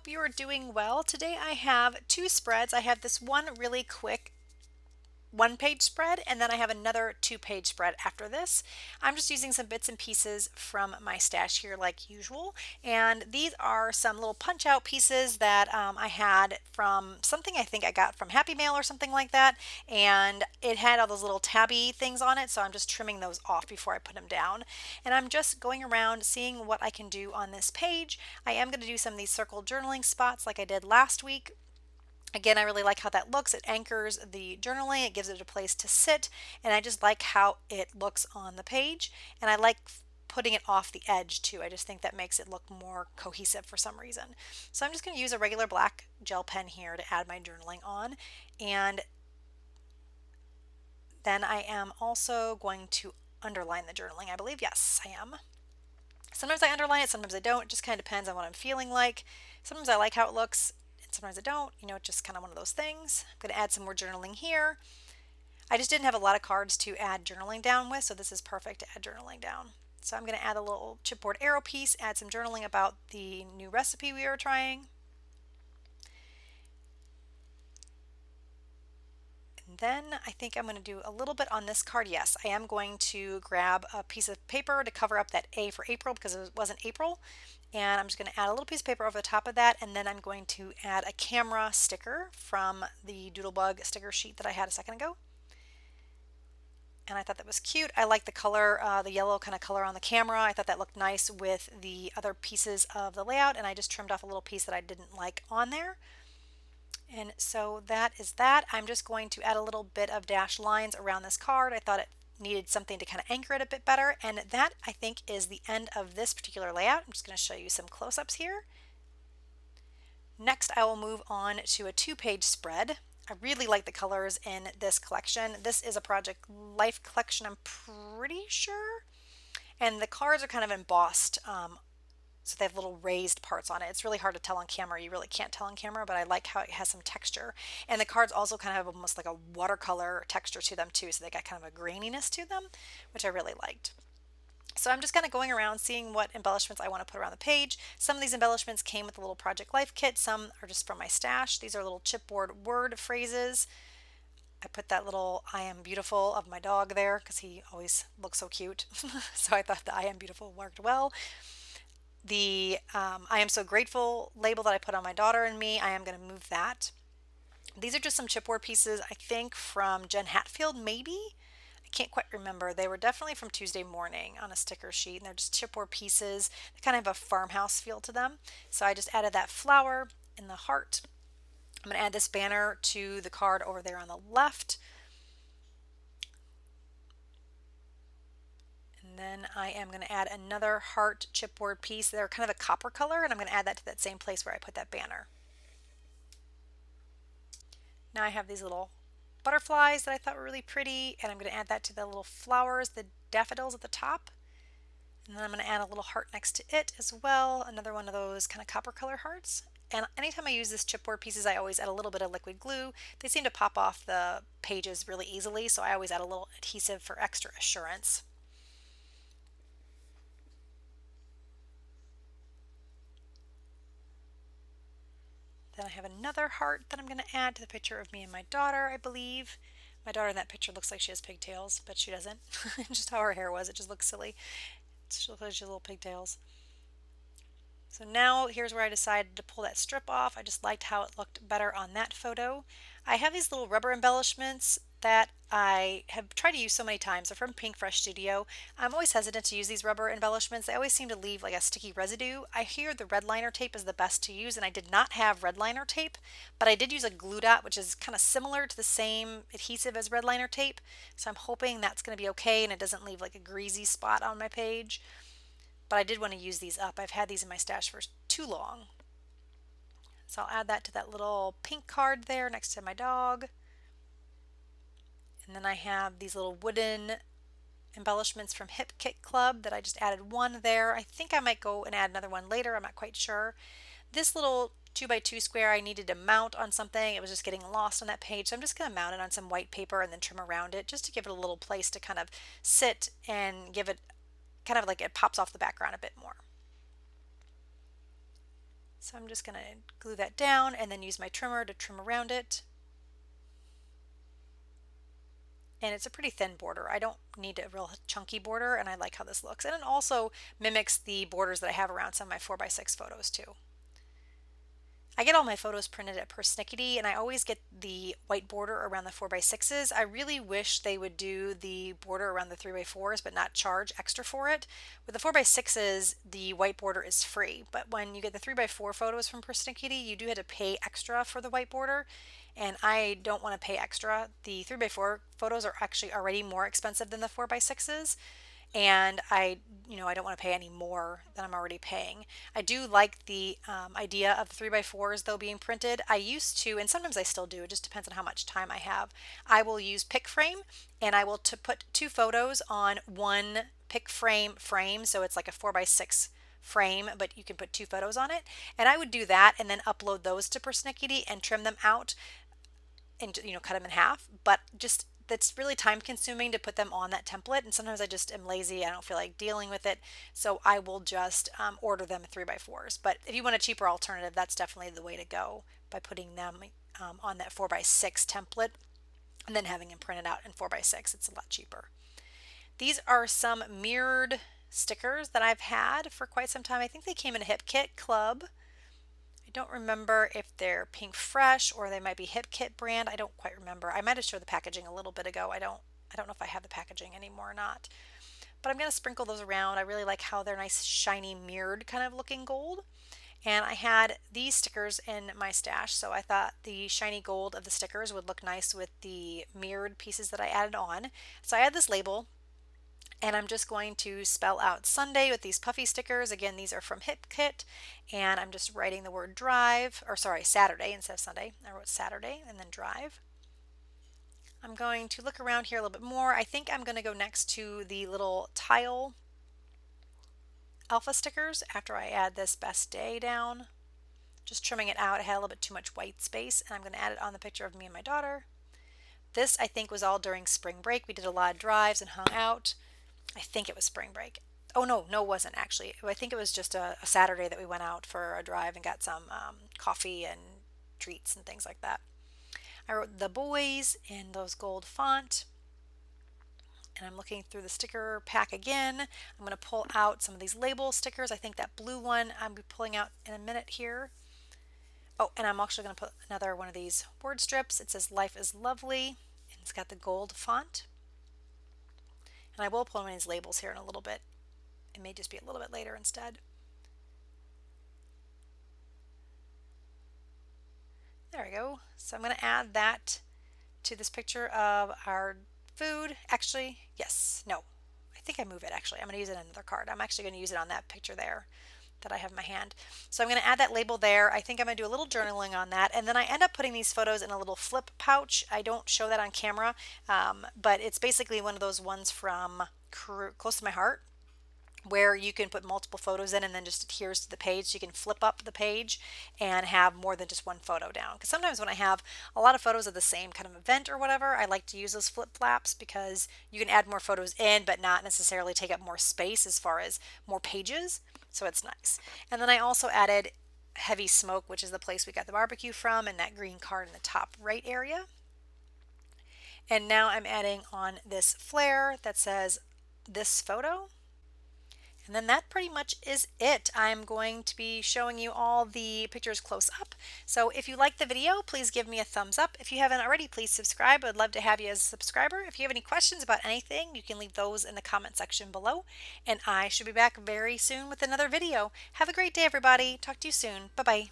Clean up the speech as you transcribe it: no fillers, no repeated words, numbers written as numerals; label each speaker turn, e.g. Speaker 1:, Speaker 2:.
Speaker 1: hope you are doing well. Today I have two spreads. I have this one really quick one-page spread, and then I have another two-page spread after this. I'm just using some bits and pieces from my stash here like usual, and these are some little punch-out pieces that I had from something I think I got from Happy Mail or something like that, and it had all those little tabby things on it, so I'm just trimming those off before I put them down. And I'm just going around seeing what I can do on this page. I am going to do some of these circle journaling spots like I did last week. Again, I really like how that looks. It anchors the journaling, it gives it a place to sit, and I just like how it looks on the page. And I like putting it off the edge too. I just think that makes it look more cohesive for some reason. So I'm just going to use a regular black gel pen here to add my journaling on. And then I am also going to underline the journaling, I believe. Yes, I am. Sometimes I underline it, sometimes I don't. It just kind of depends on what I'm feeling like. Sometimes I like how it looks, and sometimes I don't. You know, it's just kind of one of those things. I'm going to add some more journaling here. I just didn't have a lot of cards to add journaling down with, so this is perfect to add journaling down. So I'm going to add a little chipboard arrow piece, add some journaling about the new recipe we are trying. And then I think I'm going to do a little bit on this card. Yes, I am going to grab a piece of paper to cover up that A for April because it wasn't April. And I'm just going to add a little piece of paper over the top of that, and then I'm going to add a camera sticker from the Doodlebug sticker sheet that I had a second ago. And I thought that was cute. I like the color, the yellow kind of color on the camera. I thought that looked nice with the other pieces of the layout, and I just trimmed off a little piece that I didn't like on there. And so that is that. I'm just going to add a little bit of dashed lines around this card. I thought it needed something to kind of anchor it a bit better. And that, I think, is the end of this particular layout. I'm just going to show you some close-ups here. Next, I will move on to a two-page spread. I really like the colors in this collection. This is a Project Life collection, I'm pretty sure. And the cards are kind of embossed, so they have little raised parts on it. It's really hard to tell on camera. You really can't tell on camera, but I like how it has some texture. And the cards also kind of have almost like a watercolor texture to them too, so they got kind of a graininess to them, which I really liked. So I'm just kind of going around seeing what embellishments I want to put around the page. Some of these embellishments came with a little Project Life kit. Some are just from my stash. These are little chipboard word phrases. I put that little I am beautiful of my dog there because he always looks so cute. So I thought the I am beautiful worked well. The I am so grateful label that I put on my daughter and me, I am going to move that. These are just some chipboard pieces, I think from Jen Hatfield, maybe? I can't quite remember. They were definitely from Tuesday Morning on a sticker sheet, and they're just chipboard pieces. They kind of have a farmhouse feel to them. So I just added that flower in the heart. I'm going to add this banner to the card over there on the left. And then I am going to add another heart chipboard piece. They're kind of a copper color, and I'm going to add that to that same place where I put that banner. Now I have these little butterflies that I thought were really pretty, and I'm going to add that to the little flowers, the daffodils at the top. And then I'm going to add a little heart next to it as well, another one of those kind of copper color hearts. And anytime I use this chipboard pieces, I always add a little bit of liquid glue. They seem to pop off the pages really easily, so I always add a little adhesive for extra assurance. Then I have another heart that I'm going to add to the picture of me and my daughter, I believe. My daughter in that picture looks like she has pigtails, but she doesn't. Just how her hair was, it just looks silly. She looks like she has little pigtails. So now here's where I decided to pull that strip off. I just liked how it looked better on that photo. I have these little rubber embellishments that I have tried to use so many times. They're from Pink Fresh Studio. I'm always hesitant to use these rubber embellishments. They always seem to leave like a sticky residue. I hear the red liner tape is the best to use, and I did not have red liner tape, but I did use a glue dot, which is kind of similar to the same adhesive as red liner tape. So I'm hoping that's going to be okay and it doesn't leave like a greasy spot on my page. But I did want to use these up. I've had these in my stash for too long. So I'll add that to that little pink card there next to my dog. And then I have these little wooden embellishments from Hip Kit Club that I just added one there. I think I might go and add another one later. I'm not quite sure. This little 2x2 square I needed to mount on something. It was just getting lost on that page. So I'm just going to mount it on some white paper and then trim around it just to give it a little place to kind of sit and give it kind of like it pops off the background a bit more. So I'm just going to glue that down and then use my trimmer to trim around it. And it's a pretty thin border. I don't need a real chunky border, and I like how this looks. And it also mimics the borders that I have around some of my 4x6 photos too. I get all my photos printed at Persnickety, and I always get the white border around the 4x6s. I really wish they would do the border around the 3x4s, but not charge extra for it. With the 4x6s, the white border is free, but when you get the 3x4 photos from Persnickety, you do have to pay extra for the white border, and I don't want to pay extra. The 3x4 photos are actually already more expensive than the 4x6s, and I don't want to pay any more than I'm already paying. I do like the idea of the 3x4s though being printed. I used to, and sometimes I still do, it just depends on how much time I have. I will use pick frame, and I will put two photos on one pick frame, so it's like a 4x6 frame, but you can put two photos on it. And I would do that and then upload those to Persnickety and trim them out and cut them in half. But just that's really time consuming to put them on that template, and sometimes I just am lazy. I don't feel like dealing with it, so I will just order them 3x4s. But if you want a cheaper alternative, that's definitely the way to go, by putting them on that 4x6 template and then having them printed out in 4x6. It's a lot cheaper. These are some mirrored stickers that I've had for quite some time. I think they came in a Hip Kit Club. I don't remember if they're Pink Fresh or they might be Hip Kit brand. I don't quite remember. I might have showed the packaging a little bit ago. I don't know if I have the packaging anymore or not. But I'm going to sprinkle those around. I really like how they're nice, shiny, mirrored kind of looking gold. And I had these stickers in my stash, so I thought the shiny gold of the stickers would look nice with the mirrored pieces that I added on. So I had this label, and I'm just going to spell out Sunday with these puffy stickers. Again, these are from Hip Kit, and I'm just writing the word drive, or sorry, Saturday instead of Sunday. I wrote Saturday and then drive. I'm going to look around here a little bit more. I think I'm going to go next to the little tile alpha stickers after I add this best day down. Just trimming it out. I had a little bit too much white space, and I'm going to add it on the picture of me and my daughter. This, I think, was all during spring break. We did a lot of drives and hung out. I think it was spring break. Oh, no, it wasn't actually. I think it was just a Saturday that we went out for a drive and got some coffee and treats and things like that. I wrote the boys in those gold font. And I'm looking through the sticker pack again. I'm going to pull out some of these label stickers. I think that blue one I'll be pulling out in a minute here. Oh, and I'm actually going to put another one of these word strips. It says Life is Lovely, and it's got the gold font. And I will pull one of these labels here in a little bit. It may just be a little bit later instead. There we go. So I'm going to add that to this picture of our food. Actually, yes, no. I think I move it actually. I'm going to use it on another card. I'm actually going to use it on that picture there that I have in my hand. So I'm going to add that label there. I think I'm going to do a little journaling on that. And then I end up putting these photos in a little flip pouch. I don't show that on camera, but it's basically one of those ones from Close to My Heart, where you can put multiple photos in and then just adheres to the page. So you can flip up the page and have more than just one photo down. Because sometimes when I have a lot of photos of the same kind of event or whatever, I like to use those flip flaps because you can add more photos in but not necessarily take up more space as far as more pages. So it's nice. And then I also added Heavy Smoke, which is the place we got the barbecue from, and that green card in the top right area. And now I'm adding on this flare that says this photo. And then that pretty much is it. I'm going to be showing you all the pictures close up. So if you like the video, please give me a thumbs up. If you haven't already, please subscribe. I'd love to have you as a subscriber. If you have any questions about anything, you can leave those in the comment section below. And I should be back very soon with another video. Have a great day, everybody. Talk to you soon. Bye-bye.